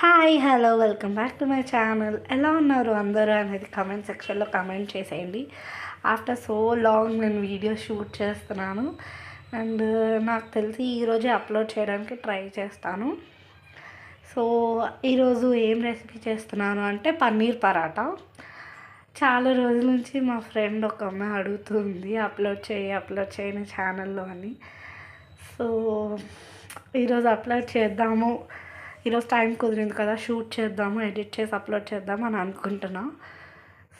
Hi hello welcome back to my channel. ఎలా ఉన్నారు అందరూ అనేది కమెంట్ సెక్షన్లో కమెంట్ చేసేయండి. ఆఫ్టర్ సో లాంగ్ నేను వీడియో షూట్ చేస్తున్నాను అండ్ నాకు తెలిసి ఈరోజే అప్లోడ్ చేయడానికి ట్రై చేస్తాను. సో ఈరోజు ఏం రెసిపీ చేస్తున్నాను అంటే పన్నీర్ పరాటా. చాలా రోజుల నుంచి మా ఫ్రెండ్ ఒక అమ్మాయి అడుగుతుంది అప్లోడ్ చేయని ఛానల్లో అని. సో ఈరోజు అప్లోడ్ చేద్దాము, ఈరోజు టైం కుదిరింది కదా, షూట్ చేద్దాము, ఎడిట్ చేసి అప్లోడ్ చేద్దాము అని అనుకుంటున్నా.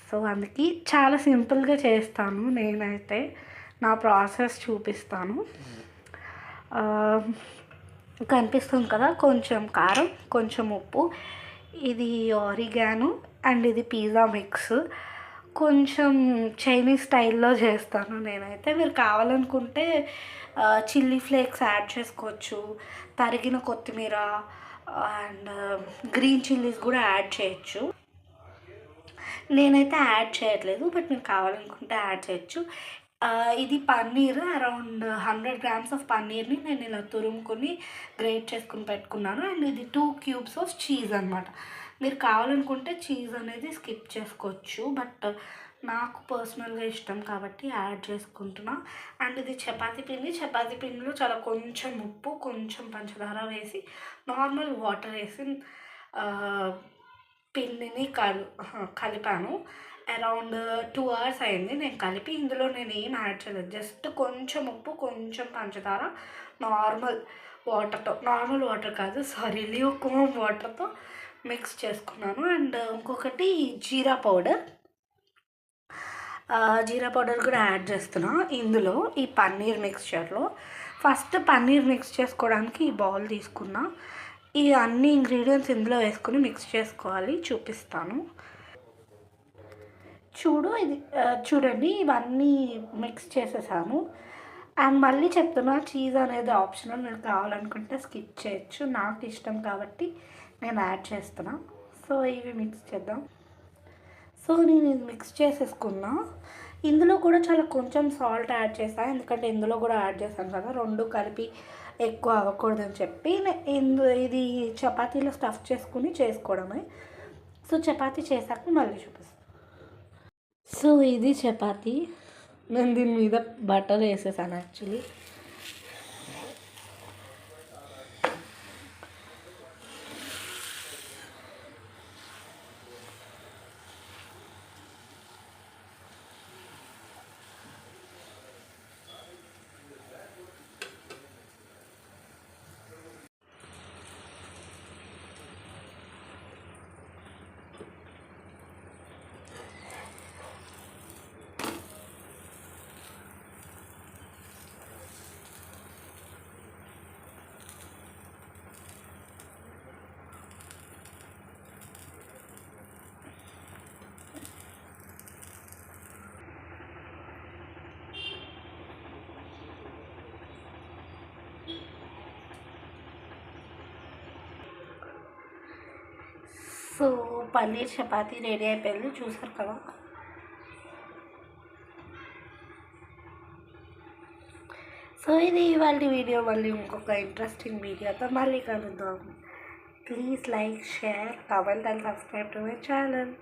సో అందుకే చాలా సింపుల్గా చేస్తాను. నేనైతే నా ప్రాసెస్ చూపిస్తాను. కనిపిస్తుంది కదా, కొంచెం కారం, కొంచెం ఉప్పు, ఇది ఆరిగానో అండ్ ఇది పిజ్జా మిక్స్. కొంచెం చైనీస్ స్టైల్లో చేస్తాను నేనైతే. మీరు కావాలనుకుంటే చిల్లీ ఫ్లేక్స్ యాడ్ చేసుకోవచ్చు, తరిగిన కొత్తిమీర అండ్ గ్రీన్ చిల్లీస్ కూడా యాడ్ చేయొచ్చు. నేనైతే యాడ్ చేయట్లేదు, బట్ మీరు కావాలనుకుంటే యాడ్ చేయొచ్చు. ఇది పన్నీర్, అరౌండ్ 100 grams ఆఫ్ పన్నీర్ని నేను ఇలా తురుముకొని గ్రేట్ చేసుకుని పెట్టుకున్నాను. అండ్ ఇది 2 cubes ఆఫ్ చీజ్ అనమాట. మీరు కావాలనుకుంటే చీజ్ అనేది స్కిప్ చేసుకోవచ్చు, బట్ నాకు పర్సనల్గా ఇష్టం కాబట్టి యాడ్ చేసుకుంటున్నా. అండ్ ఇది చపాతీ పిండిలో చాలా కొంచెం ఉప్పు, కొంచెం పంచదార వేసి నార్మల్ వాటర్ వేసి పిండిని కలిపాను. అరౌండ్ 2 hours అయింది నేను కలిపి. ఇందులో నేను ఏం యాడ్ చేయలేదు, జస్ట్ కొంచెం ఉప్పు, కొంచెం పంచదార, నార్మల్ వాటర్ కాదు సారీ, ల్యూక్వార్మ్ వాటర్తో మిక్స్ చేసుకున్నాను. అండ్ ఇంకొకటి జీరా పౌడర్ కూడా యాడ్ చేస్తున్నా ఇందులో, ఈ పన్నీర్ మిక్స్చర్లో. ఫస్ట్ పన్నీర్ మిక్స్ చేసుకోవడానికి ఈ బౌల్ తీసుకున్నా. ఈ అన్ని ఇంగ్రీడియంట్స్ ఇందులో వేసుకొని మిక్స్ చేసుకోవాలి, చూపిస్తాను. చూడండి ఇవన్నీ మిక్స్ చేసేసాము. అండ్ మళ్ళీ చెప్తున్నా, చీజ్ అనేది ఆప్షనల్, మీరు కావాలనుకుంటే స్కిప్ చేయొచ్చు. నాకు ఇష్టం కాబట్టి నేను యాడ్ చేస్తున్నా. సో ఇవి మిక్స్ చేద్దాం. సో నేను ఇది మిక్స్ చేసేసుకున్నా. ఇందులో కూడా చాలా కొంచెం సాల్ట్ యాడ్ చేశాను, ఎందుకంటే ఇందులో కూడా యాడ్ చేశాను కదా, రెండు కలిపి ఎక్కువ అవ్వకూడదని చెప్పి. ఇది చపాతీలో స్టఫ్ చేసుకుని చేసుకోవడమే. సో చపాతీ చేశాక మళ్ళీ చూపిస్తాను. సో ఇది చపాతీ, నేను దీని మీద బటర్ వేసేసాను actually. So paneer chapati ready అయిపోయింది, చూసారు కదా. సో ఇది ఇవాళ వీడియో. మళ్ళీ ఇంకొక ఇంట్రెస్టింగ్ వీడియోతో మళ్ళీ కలుద్దాం. Please like, share, comment and subscribe to my channel.